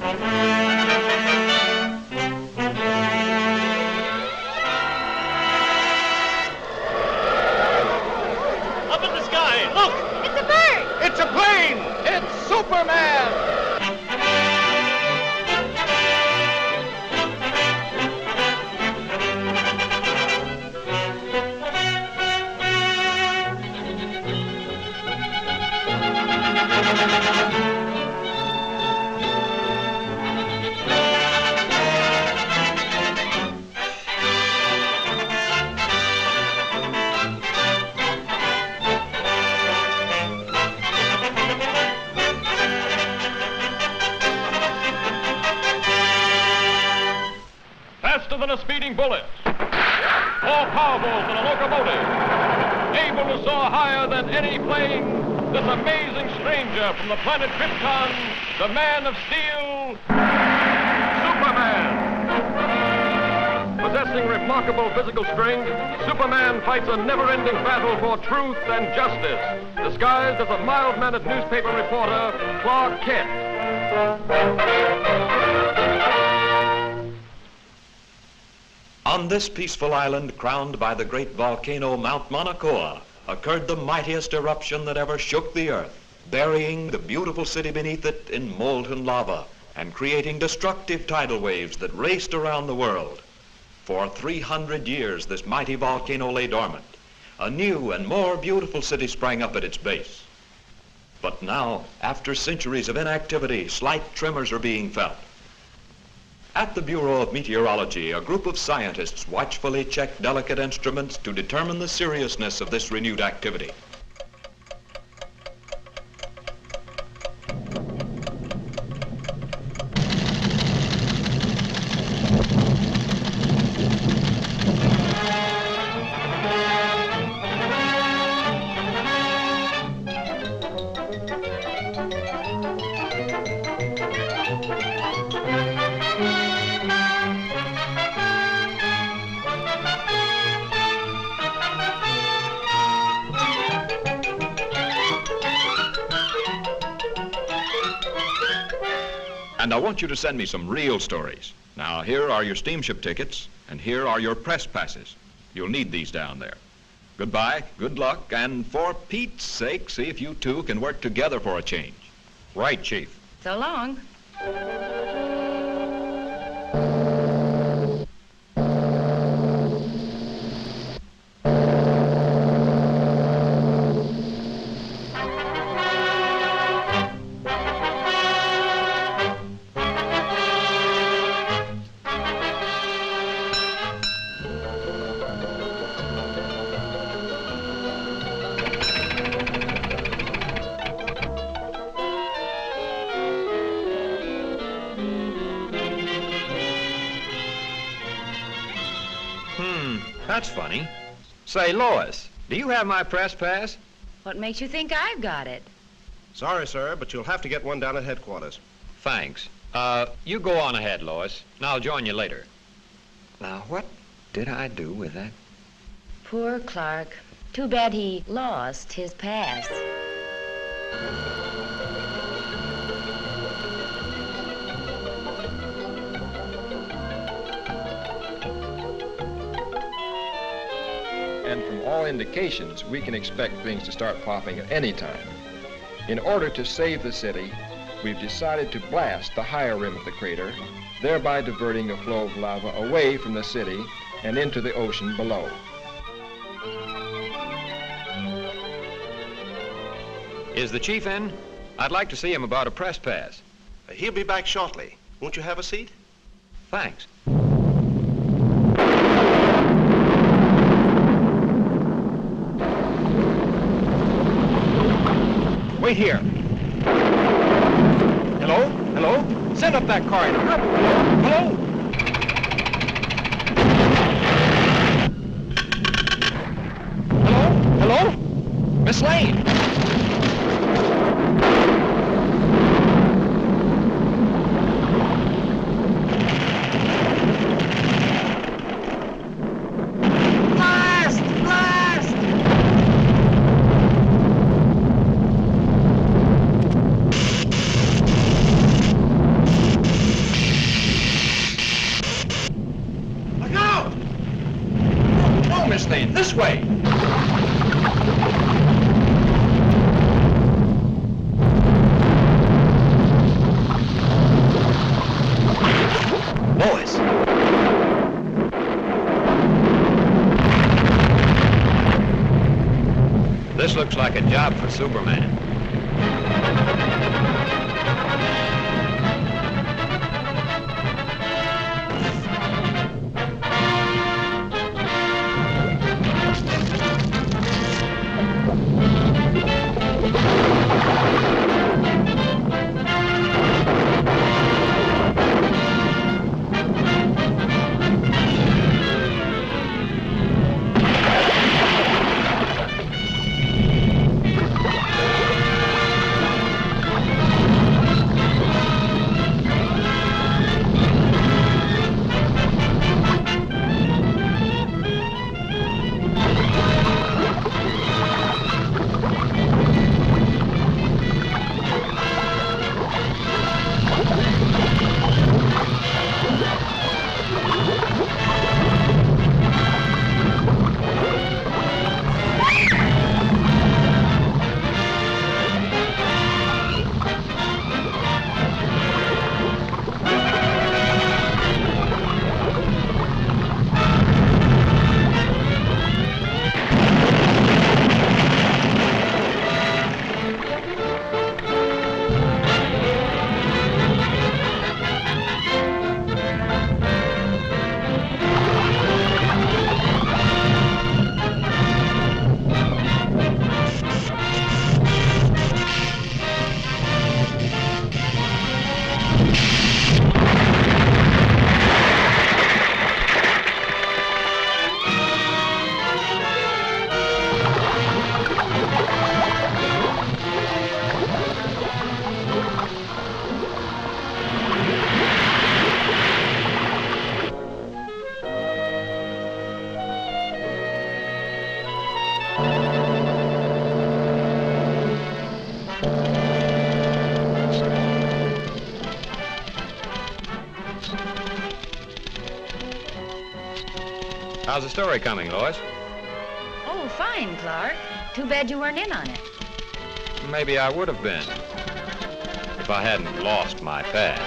Up in the sky, look! It's a bird! It's a plane! It's Superman! Faster than a speeding bullet, more powerful than a locomotive, able to soar higher than any plane, this amazing stranger from the planet Krypton, the Man of Steel, Superman. Possessing remarkable physical strength, Superman fights a never-ending battle for truth and justice, disguised as a mild-mannered newspaper reporter, Clark Kent. On this peaceful island, crowned by the great volcano Mount Mauna Kea, occurred the mightiest eruption that ever shook the earth, burying the beautiful city beneath it in molten lava and creating destructive tidal waves that raced around the world. For 300 years, this mighty volcano lay dormant. A new and more beautiful city sprang up at its base. But now, after centuries of inactivity, slight tremors are being felt. At the Bureau of Meteorology, a group of scientists watchfully check delicate instruments to determine the seriousness of this renewed activity. And I want you to send me some real stories. Now, here are your steamship tickets, and here are your press passes. You'll need these down there. Goodbye, good luck, and for Pete's sake, see if you two can work together for a change. Right, Chief. So long. That's funny. Say, Lois, do you have my press pass? What makes you think I've got it? Sorry, sir, but you'll have to get one down at headquarters. Thanks. You go on ahead, Lois, and I'll join you later. Now, what did I do with that? Poor Clark. Too bad he lost his pass. And from all indications, we can expect things to start popping at any time. In order to save the city, we've decided to blast the higher rim of the crater, thereby diverting the flow of lava away from the city and into the ocean below. Is the chief in? I'd like to see him about a press pass. He'll be back shortly. Won't you have a seat? Thanks. Wait here. Hello? Hello? Send up that corridor. Hello? Hello? Hello? Miss Lane? way. Boys. This looks like a job for Superman. How's the story coming, Lois? Oh, fine, Clark. Too bad you weren't in on it. Maybe I would have been if I hadn't lost my past.